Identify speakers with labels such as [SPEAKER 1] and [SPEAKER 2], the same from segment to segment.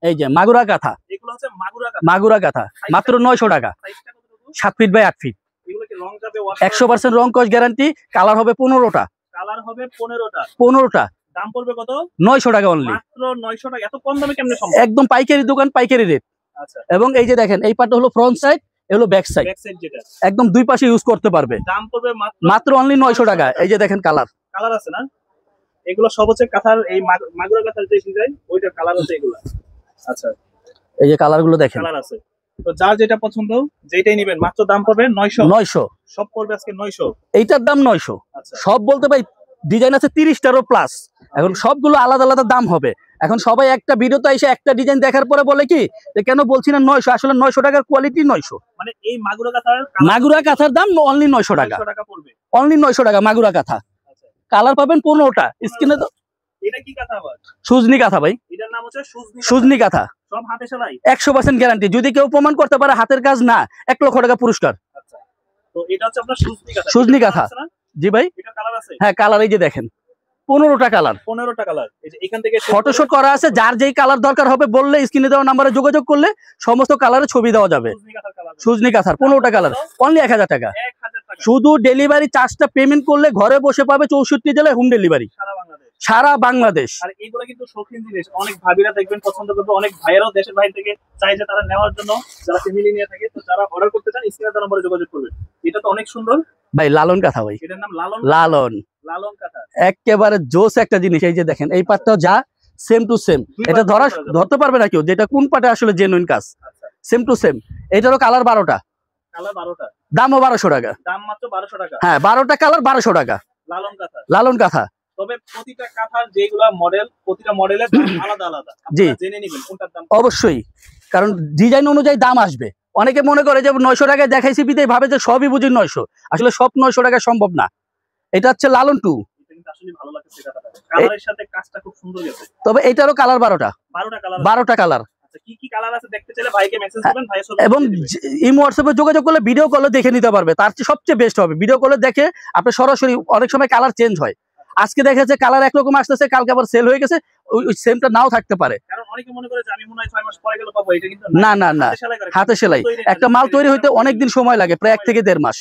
[SPEAKER 1] এই যে মাগুরা কাঁথা, মাগুরা কাঁথা মাত্র 900 টাকা। 7 ফিট বাই 8 ফিট, 100% রং কস গ্যারান্টি। কালার হবে 15টা। 15টা।
[SPEAKER 2] দাম পড়বে কত?
[SPEAKER 1] 900 টাকা অনলি।
[SPEAKER 2] মাত্র 900 টাকা। এত কম দামে কেমনে সম্ভব?
[SPEAKER 1] একদম পাইকারি দোকান, পাইকারি রেট।
[SPEAKER 2] আচ্ছা।
[SPEAKER 1] এবং এই যে দেখেন, এই পাটটা হলো ফ্রন্ট সাইড, এগুলো ব্যাক সাইড।
[SPEAKER 2] যেটা
[SPEAKER 1] একদম দুই পাশে ইউজ করতে পারবে।
[SPEAKER 2] দাম পড়বে
[SPEAKER 1] মাত্র অনলি 900 টাকা। এই যে দেখেন কালার
[SPEAKER 2] আছে না, এগুলো সব হচ্ছে কাঁথার, এই মাগুরা কাঁথার যে ডিজাইন ওইটা কালার আছে এগুলো। আচ্ছা,
[SPEAKER 1] এই যে কালার গুলো দেখেন,
[SPEAKER 2] কালার আছে। তো যার যেটা পছন্দ যেটাই নেবেন, মাত্র দাম পড়বে 900। সব পড়বে আজকে 900।
[SPEAKER 1] এইটার দাম 900।
[SPEAKER 2] আচ্ছা।
[SPEAKER 1] সব বলতে ভাই ডিজাইন আছে 30টারও প্লাস। এখন সবগুলো আলাদা আলাদা দাম হবে। এখন সবাই একটা ভিডিওতে এসে একটা ডিজাইন দেখার পরে বলে কি যে কেন বলছি না 900, আসলে 900 টাকার কোয়ালিটি 900।
[SPEAKER 2] মানে এই মাগুরা কাঁথার
[SPEAKER 1] দাম অনলি 900 টাকা।
[SPEAKER 2] পড়বে
[SPEAKER 1] অনলি 900 টাকা মাগুরা কাঁথা।
[SPEAKER 2] আচ্ছা।
[SPEAKER 1] কালার পাবেন 15টা। স্ক্রিনে তো
[SPEAKER 2] এটা কি কাঁথা আবার?
[SPEAKER 1] সুজনি কাঁথা ভাই।
[SPEAKER 2] এটার নাম হচ্ছে
[SPEAKER 1] সুজনি কাঁথা।
[SPEAKER 2] সব হাতে সেলাই,
[SPEAKER 1] 100% গ্যারান্টি। যদি কেউ প্রমাণ করতে পারে হাতের কাজ না, 1 লক্ষ টাকা পুরস্কার।
[SPEAKER 2] আচ্ছা। তো এটা হচ্ছে আপনার
[SPEAKER 1] সুজনি কাঁথা। জি ভাই।
[SPEAKER 2] এটা কালার আছে?
[SPEAKER 1] হ্যাঁ, কালার এই যে দেখেন 15টা কালার।
[SPEAKER 2] 15টা কালার। এই যে এখান থেকে
[SPEAKER 1] ফটোশুট করা আছে। যার যেই কালার দরকার হবে বললে স্ক্রিনে দেওয়া নম্বরে যোগাযোগ করলে সমস্ত কালারের ছবি দেওয়া যাবে। সুজনি কাঁথার 15টা কালার অনলি 1000 টাকা। শুধু ডেলিভারি চার্জটা পেমেন্ট করলে ঘরে বসে পাবে 64 জেলায় হোম ডেলিভারি সারা বাংলাদেশ।
[SPEAKER 2] আর এগুলো কিন্তু শৌখিন জিনিস, অনেক ভাবিরা দেখবেন পছন্দ করবে, অনেক ভাইয়েরাও দেশের বাইরে থেকে চাইছে তারা নেওয়ার জন্য, যারা ফ্যামিলি নিয়ে থাকে। তো যারা অর্ডার করতে চান স্ক্রিনে দেওয়া নম্বরে যোগাযোগ করবেন। এটা তো অনেক সুন্দর
[SPEAKER 1] ভাই, লালন কাঁথা ভাই।
[SPEAKER 2] এটার নাম লালন কাঁথা।
[SPEAKER 1] একেবারে জোস একটা জিনিস। এই যে দেখেন এই পাটটাও যা সেম টু সেম। এটা ধরতে পারবে না কেউ যেটা কোন পাটে আসলে জেনুইন কাজ। Same to same. এটারও কালার 12টা। দামও 1200 টাকা।
[SPEAKER 2] দাম মাত্র 1200 টাকা।
[SPEAKER 1] হ্যাঁ, 12টা কালার 1200 টাকা। লালন কাঁথা।
[SPEAKER 2] তবে প্রতিটা কাঁথার যেগুলা মডেল, প্রতিটা মডেলের দাম আলাদা আলাদা।
[SPEAKER 1] জি,
[SPEAKER 2] জেনে নেবেন কোনটার দাম।
[SPEAKER 1] অবশ্যই, কারণ ডিজাইন অনুযায়ী দাম আসবে। অনেকে মনে করে যে 900 টাকায় দেখাইছি বিদেই ভাবে যে সবই বুঝি 900। আসলে সব 900 টাকা সম্ভব না। এটা হচ্ছে লালন 2।
[SPEAKER 2] এটা কিন্তু আসলে ভালো লাগছে কাঁথাটা। কালারের সাথে কাজটা খুব সুন্দর গেছে।
[SPEAKER 1] তবে এটারও কালার 12টা। 12টা কালার।
[SPEAKER 2] আচ্ছা, কি কি কালার আছে দেখতে চাইলে ভাইকে মেসেজ করবেন, ভাই সব।
[SPEAKER 1] এবং ইমো হোয়াটসঅ্যাপে যোগাযোগ করলে ভিডিও কলে দেখে নিতে পারবে। তার চেয়ে সবচেয়ে বেস্ট হবে ভিডিও কলে দেখে আপনি সরাসরি। অনেক সময় কালার চেঞ্জ হয়। আজকে দেখেছে কালার একরকম আসতেছে, কালকে আবার সেল হয়ে গেছে, ওই সেমটা নাও থাকতে পারে।
[SPEAKER 2] কারণ অনেকে মনে করে যে আমি মনে হয় 6 মাস পরে গেলে পাবো, এটা কিন্তু
[SPEAKER 1] না। হাতে সেলাই। একটা মাল তৈরি হইতে অনেক দিন সময় লাগে, প্রায় 1 থেকে 1.5 মাস।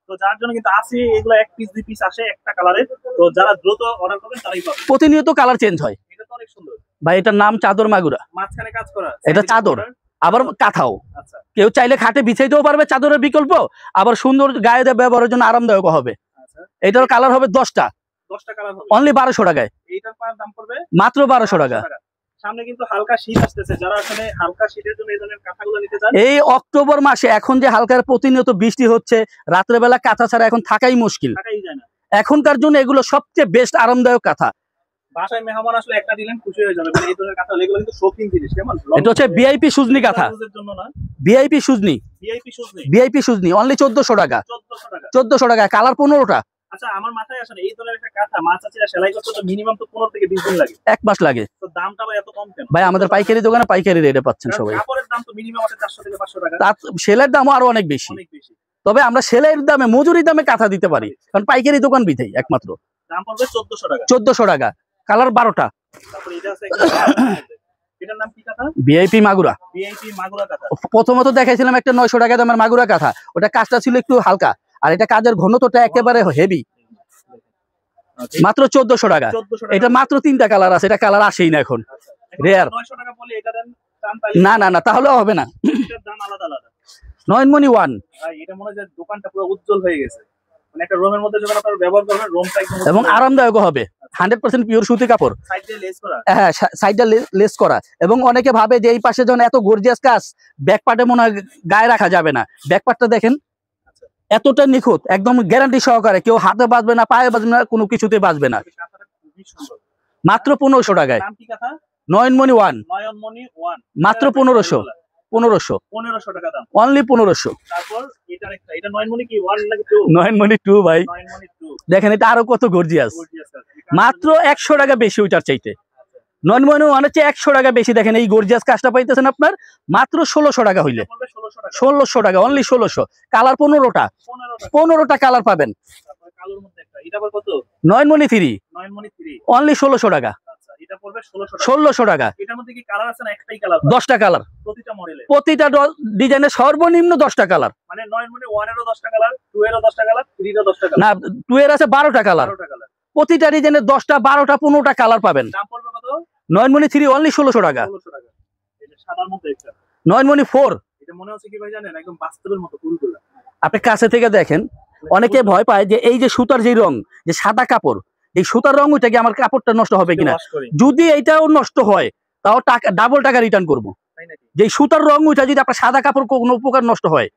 [SPEAKER 2] তো যার জন্য কিন্তু আছে এগুলো 1 পিস 2 পিস আসে একটা কালারের। তো যারা দ্রুত অর্ডার করবেন তারাই পাবেন।
[SPEAKER 1] প্রতিনিয়ত কালার চেঞ্জ হয়।
[SPEAKER 2] এটা তো অনেক সুন্দর
[SPEAKER 1] ভাই। এটার নাম চাদর মাগুরা।
[SPEAKER 2] মাঝখানে কাজ করা।
[SPEAKER 1] এটা চাদর, আবার কাঁথাও।
[SPEAKER 2] আচ্ছা।
[SPEAKER 1] কেউ চাইলে খাটে বিছাইতেও পারবে, চাদরের বিকল্প। আবার সুন্দর গায়ে ব্যবহারের জন্য আরামদায়ক হবে।
[SPEAKER 2] আচ্ছা।
[SPEAKER 1] এটার কালার হবে 10টা।
[SPEAKER 2] 10টা কালার হবে
[SPEAKER 1] অনলি 1200 টাকায়।
[SPEAKER 2] এইটার দাম পড়বে মাত্র
[SPEAKER 1] মাত্র 1200 টাকা।
[SPEAKER 2] সামনে কিন্তু হালকা শীত আসতেছে, যারা আসলে হালকা শীতের জন্য এই ধরনের কাঁথাগুলো নিতে চান।
[SPEAKER 1] এই অক্টোবর মাসে এখন যে হালকার প্রতিনিয়ত বৃষ্টি হচ্ছে, রাত্রে বেলা কাঁথা ছাড়া এখন থাকাই মুশকিল।
[SPEAKER 2] থাকাই যায় না।
[SPEAKER 1] এখনকার জন্য এগুলো সবচেয়ে বেস্ট আরামদায়ক কাঁথা।
[SPEAKER 2] বাসায় মেহমান আসলে একটা দিলেন খুশি হয়ে যাবে। মানে এই ধরনের কাঁথা এগুলো কিন্তু শৌখিন জিনিস। কেমন?
[SPEAKER 1] এটা হচ্ছে ভিআইপি সুজনি কাঁথা।
[SPEAKER 2] জন্য না,
[SPEAKER 1] ভিআইপি সুজনি। ভিআইপি সুজনি অনলি 1400 টাকা। 1400 টাকা। কালার 15টা।
[SPEAKER 2] আচ্ছা, আমার মাথায় আসলে এই ধরনের একটা কাঁথা মাছ আছে সেলাই করতে তো মিনিমাম তো 15 থেকে 20 দিন লাগে।
[SPEAKER 1] 1 মাস লাগে।
[SPEAKER 2] তো দামটা ভাই এত কম কেন?
[SPEAKER 1] ভাই আমাদের পাইকারি দোকানে পাইকারি রেটে পাচ্ছেন সবাই।
[SPEAKER 2] কাপড়ের দাম তো মিনিমাম আছে 400 থেকে 500 টাকা।
[SPEAKER 1] তার সেলের দামও আরো অনেক বেশি। তবে আমরা সেলের দামে, মজুরির দামে কাঁথা দিতে পারি, কারণ পাইকারি দোকান বিধেই একমাত্র।
[SPEAKER 2] দাম পড়বে 1400 টাকা।
[SPEAKER 1] 1400 টাকা। কালার 12টা।
[SPEAKER 2] তারপর এটা আছে এটার নাম কি কাঁথা?
[SPEAKER 1] ভিআইপি মাগুরা।
[SPEAKER 2] ভিআইপি মাগুরা কাঁথা।
[SPEAKER 1] প্রথমত দেখাইছিলাম একটা 900 টাকা দামের মাগুরা কাঁথা। ওটা কাজটা ছিল একটু হালকা, আর এটা কাজের ঘনত্বটা একেবারে হেভি। মাত্র 1400 টাকা। এটা মাত্র 3টা কালার আছে। এটা কালার আসেই না এখন, রেয়ার।
[SPEAKER 2] 900 টাকা বলে এটা দেন।
[SPEAKER 1] না, তাহলেও হবে না।
[SPEAKER 2] এটার দাম আলাদা আলাদা।
[SPEAKER 1] নয়নমণি 1।
[SPEAKER 2] ভাই এটা মনে হয় দোকানটা পুরো উজ্জ্বল হয়ে গেছে। মানে একটা রুমের মধ্যে যখন আপনারা ব্যবহার করবেন, রুমটা একদম
[SPEAKER 1] এবং আরামদায়ক হবে। 100% পিওর সুতি কাপড়।
[SPEAKER 2] সাইড দিয়ে লেস করা।
[SPEAKER 1] হ্যাঁ, সাইডটা লেস করা। এবং অনেকে ভাবে যে এই পাশে যখন এত গর্জিয়াস কাজ, ব্যাক পার্টে মনে হয় গায়ে রাখা যাবে না। ব্যাক পার্টটা দেখেন এতটা নিখুঁত, একদম গ্যারান্টি সহকারে। কেউ হাতে বাজবে না, পায়ে বাজবে না, কোনো কিছুতে বাজবে না। মাত্র 1500 টাকায়। নয়নমণি 1। মাত্র 1500
[SPEAKER 2] টাকা দাম।
[SPEAKER 1] অনলি 1500।
[SPEAKER 2] তারপর এটা নয়নমণি কি 1 নাকি 2?
[SPEAKER 1] নয়নমণি 2 ভাই।
[SPEAKER 2] নয়নমণি 2
[SPEAKER 1] দেখেন এটা আরো কত গর্জিয়াস। মাত্র 100 টাকা বেশি ওইটার চাইতে। নয়নমণি 1 হচ্ছে 100 টাকা বেশি। দেখেন এই গর্জিয়াস কাজটা পাইতেছেন আপনার মাত্র 1600 টাকা হইলে। 1600 টাকা অনলি 1600। কালার 15টা। 15টা কালার পাবেন।
[SPEAKER 2] তারপর কালোর মধ্যে একটা, এটা আবার কত?
[SPEAKER 1] নয়নমণি 3।
[SPEAKER 2] নয়নমণি 3
[SPEAKER 1] অনলি 1600 টাকা।
[SPEAKER 2] আচ্ছা, এটা পড়বে 1600 টাকা।
[SPEAKER 1] 1600 টাকা।
[SPEAKER 2] এটার মধ্যে কি কালার আছে না একটাই কালার?
[SPEAKER 1] 10টা কালার
[SPEAKER 2] প্রতিটা মডেলে।
[SPEAKER 1] প্রতিটা ডিজাইনের সর্বনিম্ন 10টা কালার।
[SPEAKER 2] মানে 9 মনে 1 এরও 10টা কালার, 2 এরও 10টা কালার, 3 এরও 10টা কালার।
[SPEAKER 1] না 2 এর আছে 12টা কালার।
[SPEAKER 2] 12টা কালার।
[SPEAKER 1] প্রতিটা ডিজাইনের 10টা 12টা 15টা কালার পাবেন।
[SPEAKER 2] দাম পড়বে কত?
[SPEAKER 1] 9 মনি 3 অনলি 1600 টাকা।
[SPEAKER 2] 1600 টাকা। এই যে সাদার মধ্যে একটা
[SPEAKER 1] 9 মনি 4
[SPEAKER 2] এটা মনে হচ্ছে কি ভাই জানেন একদম বাস্তবের মতো ফুলগুলো।
[SPEAKER 1] আপনি কাছে থেকে দেখেন। অনেকে ভয় পায় যে এই যে সুতার যে রং, যে সাদা কাপড়, এই সুতার রং ওইটা কি আমার কাপড়টা নষ্ট হবে কিনা। যদি এইটাও নষ্ট হয় তাও টাকা ডাবল টাকা রিটার্ন করব।
[SPEAKER 2] তাই নাকি?
[SPEAKER 1] যে সুতার রং ওইটা যদি আপনার সাদা কাপড় কোনো প্রকার নষ্ট হয়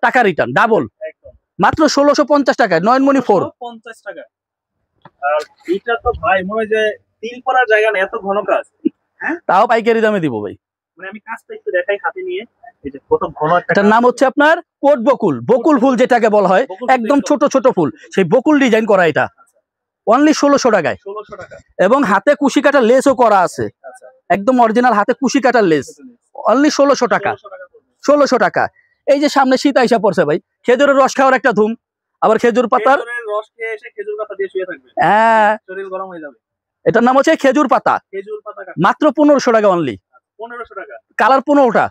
[SPEAKER 1] টাকা রিটার্ন ডাবল।
[SPEAKER 2] একদম
[SPEAKER 1] মাত্র 1650 টাকা 9 মনি 4
[SPEAKER 2] 50 টাকা। আর এটা তো ভাই মনে হয় যে তিল পরার জায়গা না, এত ঘন কাজ। হ্যাঁ
[SPEAKER 1] তাও পাইকারি দামে দিব ভাই।
[SPEAKER 2] মানে আমি কাজটা একটু দেখাই হাতে নিয়ে। এই যে কত ঘন একটা
[SPEAKER 1] এটার নাম হচ্ছে আপনার কোট বকুল, বকুল ফুল যেটাকে বলা হয়, একদম ছোট ছোট ফুল, সেই বকুল ডিজাইন করা। এটা অনলি 1600 টাকায়।
[SPEAKER 2] 1600 টাকা।
[SPEAKER 1] এবং হাতে কুশি কাটা লেসও করা আছে,
[SPEAKER 2] আচ্ছা
[SPEAKER 1] একদম অরিজিনাল হাতে কুশি কাটার লেস। অনলি 1600 টাকা। 1600 টাকা। এই যে সামনে শীত আইসা পড়ছে ভাই, খেজুরের রস খাওয়ার একটা ধুম, আবার খেজুর পাতার
[SPEAKER 2] রস খেয়ে এসে খেজুর পাতা দিয়ে শুয়ে থাকবে,
[SPEAKER 1] হ্যাঁ
[SPEAKER 2] শরীর গরম হয়ে যাবে।
[SPEAKER 1] এটার নাম হচ্ছে খেজুর পাতা।
[SPEAKER 2] খেজুর পাতা
[SPEAKER 1] মাত্র 1500 টাকা অনলি।
[SPEAKER 2] 1500 টাকা।
[SPEAKER 1] কালার 15টা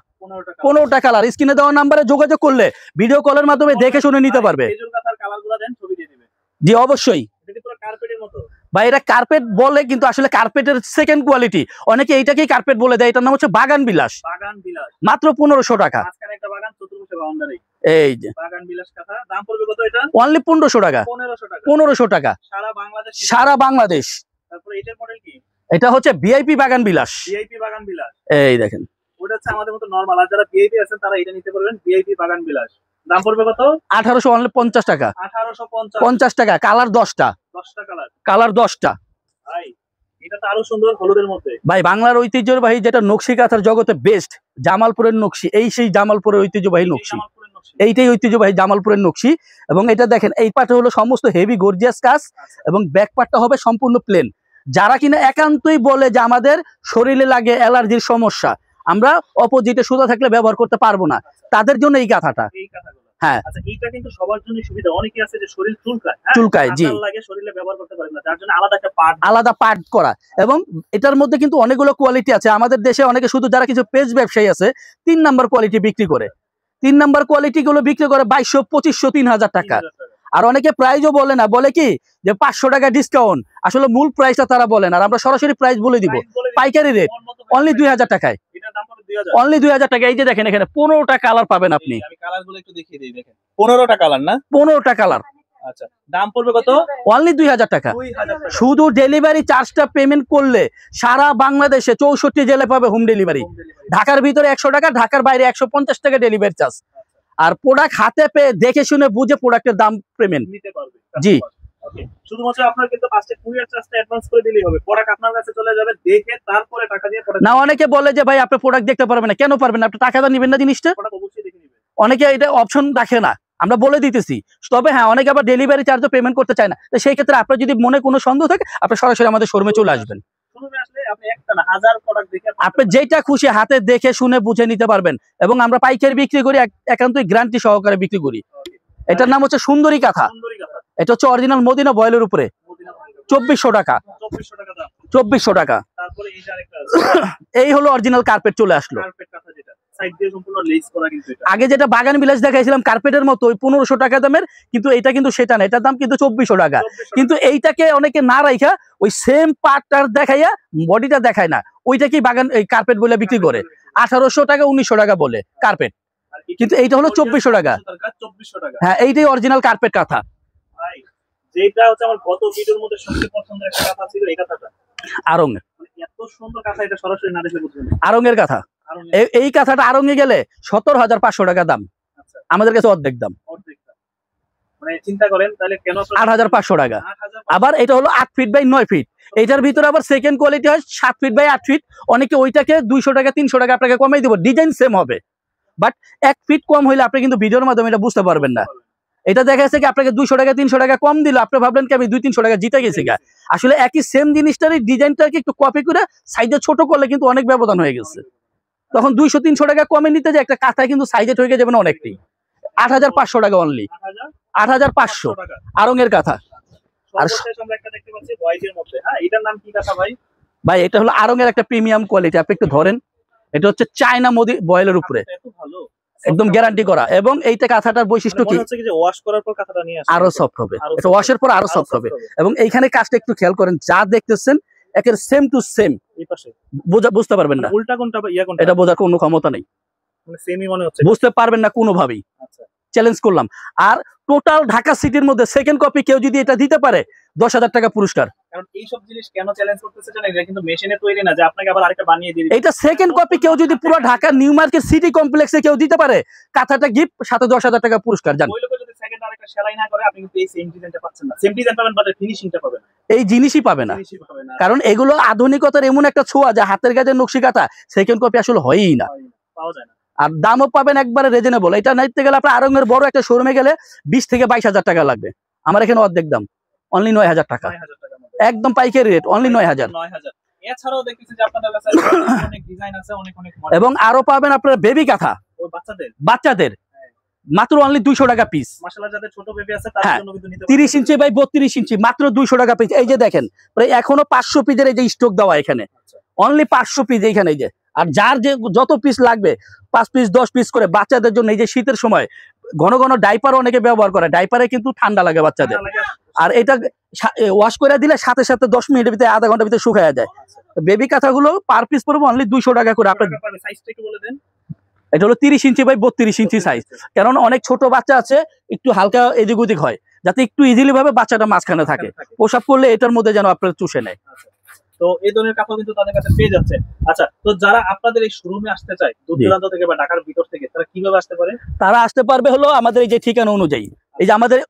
[SPEAKER 1] 15টা কালার। স্ক্রিনে দেওয়া নাম্বারে যোগাযোগ করলে ভিডিও কলের মাধ্যমে দেখে শুনে নিতে পারবে।
[SPEAKER 2] খেজুর পাতার কালারগুলো দেন, ছবি দিয়ে দিবেন।
[SPEAKER 1] জি অবশ্যই।
[SPEAKER 2] এটা কি পুরো কার্পেটের মতো
[SPEAKER 1] ভাই? এটা কার্পেট বলে কিন্তু আসলে কার্পেটের সেকেন্ড কোয়ালিটি। অনেকে এইটাকেই কার্পেট বলে দেয়। এটার নাম হচ্ছে বাগান বিলাস।
[SPEAKER 2] বাগান বিলাস
[SPEAKER 1] মাত্র 1500 টাকা।
[SPEAKER 2] মাঝখানে একটা বাগান, চতুর্পাশে বাউন্ডারি।
[SPEAKER 1] এই যে
[SPEAKER 2] বাগান বিলাস কাঁথা। দাম পড়বে কত এটা?
[SPEAKER 1] অনলি 1500 টাকা।
[SPEAKER 2] 1500 টাকা।
[SPEAKER 1] 1500 টাকা
[SPEAKER 2] সারা বাংলাদেশ।
[SPEAKER 1] সারা বাংলাদেশ।
[SPEAKER 2] তারপরে এটার মডেল কি?
[SPEAKER 1] এটা হচ্ছে ভিআইপি বাগান বিলাস।
[SPEAKER 2] ভিআইপি বাগান বিলাস।
[SPEAKER 1] এই দেখেন,
[SPEAKER 2] ওটা হচ্ছে আমাদের মতো নরমাল, আর যারা ভিআইপি আছেন তারা এটা নিতে পারবেন। ভিআইপি বাগান বিলাস দাম পড়বে কত?
[SPEAKER 1] 1850 টাকা।
[SPEAKER 2] 1850
[SPEAKER 1] 50 টাকা। কালার 10টা।
[SPEAKER 2] 10টা কালার।
[SPEAKER 1] কালার 10টা।
[SPEAKER 2] ভাই এটা তো আরো সুন্দর, হলুদের মধ্যে।
[SPEAKER 1] ভাই বাংলার ঐতিহ্যবাহী যেটা নকশি কাঁথার জগতে বেস্ট, জামালপুরের নকশি। এই সেই জামালপুরের ঐতিহ্যবাহী নকশি, এইটাই ঐতিহ্যবাহী জামালপুরের নকশি। এবং এটা দেখেন, এই পাটটা হলো সমস্ত হেভি গর্জিয়াস কাজ এবং ব্যাক পার্টটা হবে সম্পূর্ণ প্লেন। যারা কিনা একান্তই বলে যে আমাদের শরীরে লাগে অ্যালার্জির সমস্যা, আমরা অপোজিটে সুতা থাকলে ব্যবহার করতে পারবো না, তাদের জন্য এই কাঁথাটা।
[SPEAKER 2] এই কাঁথাগুলো
[SPEAKER 1] হ্যাঁ
[SPEAKER 2] আচ্ছা, এইটা কিন্তু সবার জন্য সুবিধা। অনেকে আছে যে শরীর চুলকায়,
[SPEAKER 1] চুলকায়, জি,
[SPEAKER 2] লাগে শরীরে ব্যবহার করতে পারে না, যার জন্য আলাদা একটা পার্ট,
[SPEAKER 1] আলাদা পার্ট করা। এবং এটার মধ্যে কিন্তু অনেকগুলো কোয়ালিটি আছে। আমাদের দেশে অনেকে শুধু যারা কিছু পেজ ব্যবসায়ী আছে 3 নাম্বার কোয়ালিটি বিক্রি করে। 3 নাম্বার কোয়ালিটি গুলো বিক্রি করে 2200, 2500, 3000 টাকা। আর অনেকে প্রাইজও বলে না, বলে কি যে 500 টাকা ডিসকাউন্ট। আসলে মূল প্রাইসটা তারা বলেন, আর আমরা সরাসরি প্রাইস বলে দিব। পাইকারি রেট অনলি 2000 টাকায়। অনলি 2000 টাকা। এই যে দেখেন, এখানে 15টা কালার পাবেন আপনি।
[SPEAKER 2] আমি কালারগুলো একটু দেখিয়ে দিই। দেখেন 15টা কালার না?
[SPEAKER 1] 15টা কালার।
[SPEAKER 2] আচ্ছা, দাম পড়বে কত?
[SPEAKER 1] অনলি 2000 টাকা। শুধু ডেলিভারি চার্জটা পেমেন্ট করলে সারা বাংলাদেশে 64 জেলায় পাবে হোম ডেলিভারি। ঢাকার ভিতরে 100 টাকা, ঢাকার বাইরে 150 টাকা ডেলিভারি চার্জ। আর প্রোডাক্ট হাতে পেয়ে দেখে শুনে বুঝে প্রোডাক্টের দাম পেমেন্ট
[SPEAKER 2] নিতে পারবে।
[SPEAKER 1] জি,
[SPEAKER 2] শুধুমাত্র আপনার কিন্তু ফার্স্টে কুরিয়ার চার্জটা অ্যাডভান্স করে দিলেই হবে। প্রোডাক্ট আপনার কাছে চলে যাবে, দেখে তারপরে টাকা দিয়ে প্রোডাক্ট।
[SPEAKER 1] না অনেকে বলে যে ভাই আপনি প্রোডাক্ট দেখতে পারবেন না। কেন পারবেন না? আপনি টাকাটা নেবেন না জিনিসটা?
[SPEAKER 2] প্রোডাক্ট অবশ্যই দেখে নেবেন।
[SPEAKER 1] অনেকে এটা অপশন রাখে না, আমরা বলে দিতেছি। তবে হ্যাঁ, অনেকে আবার ডেলিভারি চার্জও পেমেন্ট করতে চায় না। তো সেই ক্ষেত্রে আপনার যদি মনে কোনো সন্দেহ থাকে, আপনি সরাসরি আমাদের শোরুমে চলে আসবেন।
[SPEAKER 2] শোরুমে আসলে আপনি একটা না 1000 প্রোডাক্ট দেখে
[SPEAKER 1] আপনি যেটা খুশি হাতে দেখে শুনে বুঝে নিতে পারবেন। এবং আমরা পাইকারি বিক্রি করি, একান্তই গ্যারান্টি সহকারে বিক্রি করি। এটার নাম হচ্ছে সুন্দরী কাঁথা। এটা হচ্ছে অরিজিনাল মদিনা বয়েলের উপরে। 2400 টাকা।
[SPEAKER 2] 2400 টাকা দাম।
[SPEAKER 1] 2400 টাকা।
[SPEAKER 2] তারপরে এই যে আরেকটা আছে।
[SPEAKER 1] এই হলো অরিজিনাল কার্পেট চলে আসলো।
[SPEAKER 2] কার্পেট কাঁথা যেটা সাইড দিয়ে সম্পূর্ণ লেস করা কিন্তু এটা।
[SPEAKER 1] আগে যেটা বাগান বিলাস দেখাইছিলাম কার্পেটের মতো, ওই 1500 টাকা দামের, কিন্তু এটা কিন্তু সেটা না। এটার দাম কিন্তু 2400 টাকা। কিন্তু এইটাকে অনেকে না রাইখা ওই সেম পার্টটার দেখাইয়া বডিটা দেখায় না, ওইটাকেই বাগান এই কার্পেট বলে বিক্রি করে। 1800 টাকা 1900 টাকা বলে কার্পেট, কিন্তু এইটা হলো 2400 টাকা।
[SPEAKER 2] 2400 টাকা।
[SPEAKER 1] হ্যাঁ, এইটাই অরিজিনাল কার্পেট কাঁথা।
[SPEAKER 2] ভাই যেটা হচ্ছে আমার গত ভিডিওর মধ্যে সবচেয়ে পছন্দের একটা কাঁথা ছিল এই কাঁথাটা।
[SPEAKER 1] আরং,
[SPEAKER 2] মানে এত সুন্দর কাঁথা, এটা সরাসরি না দেখলে বুঝবেন না।
[SPEAKER 1] আরঙের কাঁথা। এই কাঁথাটা আরঙে গেলে 17,500 টাকা দাম।
[SPEAKER 2] আচ্ছা,
[SPEAKER 1] আমাদের কাছে অর্ধেক দাম।
[SPEAKER 2] মানে চিন্তা করেন তাহলে কেন
[SPEAKER 1] 8,500 টাকা। আবার এটা হলো 8 ফিট বাই 9 ফিট। এইটার ভিতরে আবার সেকেন্ড কোয়ালিটি হয় 7 ফিট বাই 8 ফিট। অনেকে ওইটাকে 200 টাকা 300 টাকা আপনাকে কমাই দিব, ডিজাইন সেম হবে, বাট 1 ফিট কম হইলে আপনি কিন্তু ভিডিওর মাধ্যমে এটা বুঝতে পারবেন না। এটা দেখা যাচ্ছে কি আপনাকে 200 টাকা 300 টাকা কম দিল, আপনি ভাবলেন কি আমি 200-300 টাকা জিতে গেছি গা। আসলে একই সেম জিনিসটারই ডিজাইনটাকে একটু কপি করে সাইজে ছোট করলে কিন্তু অনেক ব্যবধান হয়ে গেছে। তখন 200-300 টাকা কমে নিতে যে একটা কাঁথায় কিন্তু সাইজে ঠকে যাবে না অনেকটাই। 8,500 টাকা অনলি। 8,500 আরঙের কাঁথা। আর
[SPEAKER 2] সর্বশেষ আমরা একটা দেখতে পাচ্ছি হোয়াইটের মধ্যে। হ্যাঁ, এটার নাম কি কাঁথা ভাই?
[SPEAKER 1] ভাই এটা হলো আড়ং এর একটা প্রিমিয়াম কোয়ালিটি, আপনি একটু ধরেন, এটা হচ্ছে চায়না মোদি বয়েলের উপরে,
[SPEAKER 2] এত ভালো,
[SPEAKER 1] একদম গ্যারান্টি করা। এবং এইটা কাঁথাটার বৈশিষ্ট্য কি,
[SPEAKER 2] মনে হচ্ছে কি যে ওয়াশ করার পর কাঁথাটা নিয়ে আসে
[SPEAKER 1] আরো সফট হবে,
[SPEAKER 2] আরো
[SPEAKER 1] এটা
[SPEAKER 2] soft
[SPEAKER 1] ওয়াশের পর আরো সফট হবে। এবং এইখানে কাজটা একটু খেয়াল করেন, যা দেখতেছেন একের সেম টু সেম,
[SPEAKER 2] এই পাশে
[SPEAKER 1] বুঝতে পারবেন না,
[SPEAKER 2] উল্টা কোনটা বা ইয়া কোনটা,
[SPEAKER 1] এটা বোঝার কোনো ক্ষমতা নেই,
[SPEAKER 2] মানে সেমই মনে হচ্ছে,
[SPEAKER 1] বুঝতে পারবেন না কোনোভাবেই,
[SPEAKER 2] আচ্ছা
[SPEAKER 1] চ্যালেঞ্জ করলাম। আর টোটাল ঢাকা সিটির মধ্যে সেকেন্ড কপি কেউ যদি এটা দিতে পারে 10,000 টাকা পুরস্কার।
[SPEAKER 2] কারণ এই সব জিনিস কেন চ্যালেঞ্জ করতেছে জানেন, এটা কিন্তু মেশিনে তৈরি না যে আপনাকে আবার আরেকটা বানিয়ে দিয়ে দিবে।
[SPEAKER 1] এটা সেকেন্ড কপি কেউ যদি পুরো ঢাকা নিউ মার্কেট সিটি কমপ্লেক্সে কেউ দিতে পারে, কাঁথাটা গিফট, সাথে 10,000 টাকা পুরস্কার। জান,
[SPEAKER 2] ওই লোকে যদি সেকেন্ড আরেকটা সেলাই না করে আপনি কিন্তু এই সেম ডিজাইনটা পাচ্ছেন না, সেম ডিজাইন পাবেন বাট ফিনিশিংটা পাবেন না,
[SPEAKER 1] এই জিনিসই পাবে না,
[SPEAKER 2] ফিনিশিং পাবেন না,
[SPEAKER 1] কারণ এগুলো আধুনিকতার এমন একটা ছোঁয়া যে হাতের কাজের নকশি কাঁথা সেকেন্ড কপি আসলে হয়ই না।
[SPEAKER 2] পাওয়া যায় না।
[SPEAKER 1] আর দামও পাবেন একবারে রিজনেবল। এটা নিতে গেলে আপনার আড়ংয়ের বড় একটা শোরুমে গেলে 20 থেকে 22,000 টাকা লাগবে, আমার এখানে অর্ধেক দাম, অনলি 9,000 টাকা,
[SPEAKER 2] 9,000 টাকার মধ্যে
[SPEAKER 1] একদম পাইকারি রেট, অনলি 9,000।
[SPEAKER 2] 9,000। এছাড়াও দেখতেছি যে আপনাদের কাছে অনেক ডিজাইন আছে, অনেক মডেল,
[SPEAKER 1] এবং আরো পাবেন আপনার বেবি কাঁথা,
[SPEAKER 2] ওই
[SPEAKER 1] বাচ্চাদের মাত্র অনলি 200 টাকা পিস।
[SPEAKER 2] মাশাআল্লাহ, যাদের ছোট বেবি আছে তাদের
[SPEAKER 1] হ্যাঁ,
[SPEAKER 2] জন্য কিন্তু নিতে
[SPEAKER 1] 30 ইঞ্চি বাই 32 ইঞ্চি, মাত্র 200 টাকা পিস। এই যে দেখেন, প্রায় এখনো 500 পিসের এই যে স্টক দেওয়া এখানে, অনলি 500 পিস এইখানে। এই যে, আর যার যে যত পিস লাগবে 5 পিস 10 পিস করে বাচ্চাদের জন্য। এই যে শীতের সময় ঘন ঘন ডাইপার অনেকে ব্যবহার করে, ডাইপারে কিন্তু ঠান্ডা লাগে বাচ্চাদের, আর এটা ওয়াশ করে দিলে সাথে সাথে 10 মিনিটের ভিতরে, আধা ঘন্টার ভিতরে শুকায় যায়। বেবি কাঁথাগুলো পার পিস পড়বে অনলি 200 টাকা করে। আপনার
[SPEAKER 2] সাইজটা একটু বলে দেন।
[SPEAKER 1] এটা হলো 30 ইঞ্চি বাই 32 ইঞ্চি সাইজ, কারণ অনেক ছোট বাচ্চা আছে, একটু হালকা এদিক ওদিক হয়, যাতে একটু ইজিলি ভাবে বাচ্চাটা মাঝখানে থাকে, পোশাক করলে এটার মধ্যে যেন আপনার চুষে নেয়।
[SPEAKER 2] তো এই ধরনের কাপড় কিন্তু তাদের কাছে পেয়ে যাচ্ছে। আচ্ছা, তো যারা আপনাদের এই শোরুমে আসতে চায় দূর দূরান্ত থেকে বা ঢাকার ভিতর থেকে, তারা কিভাবে আসতে পারে?
[SPEAKER 1] তারা আসতে পারবে হলো আমাদের এই যে ঠিকানা অনুযায়ী, এই যে আমাদের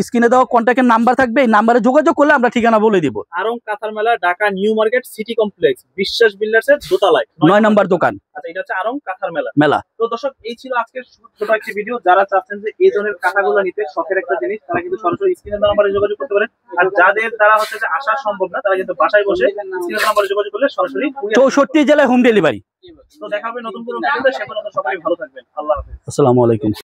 [SPEAKER 1] স্ক্রিনে দেওয়া কন্ট্যাক্টের নাম্বার থাকবে, এই নাম্বারে যোগাযোগ করলে আমরা ঠিকানা বলে দিব।
[SPEAKER 2] আড়ং কাঁথার মেলা, Dhaka new market city complex, বিশ্বাস বিল্ডার্সের দোতলায়
[SPEAKER 1] 9 নম্বর দোকান।
[SPEAKER 2] আচ্ছা, এটা হচ্ছে আড়ং কাঁথার মেলা।
[SPEAKER 1] মেলা।
[SPEAKER 2] তো দর্শক, এই ছিল আজকের ছোট একটি ভিডিও। যারা চাচ্ছেন যে এই ধরনের কাঁথাগুলো নিতে, শখের একটা জিনিস, তারা কিন্তু সরাসরি স্ক্রিনে দেওয়া নাম্বারে যোগাযোগ করতে পারেন। আর যাদের দ্বারা হচ্ছে যে আসা সম্ভব না, তারা কিন্তু বাসায় বসে স্ক্রিনে দেওয়া নাম্বারে যোগাযোগ করলে সরাসরি
[SPEAKER 1] 64 জেলায় হোম ডেলিভারি।
[SPEAKER 2] তো দেখা হবে নতুন কোনো ভিডিওতে, সে পর্যন্ত সবাই ভালো থাকবেন। আল্লাহ হাফেজ।
[SPEAKER 1] আসসালামু আলাইকুম।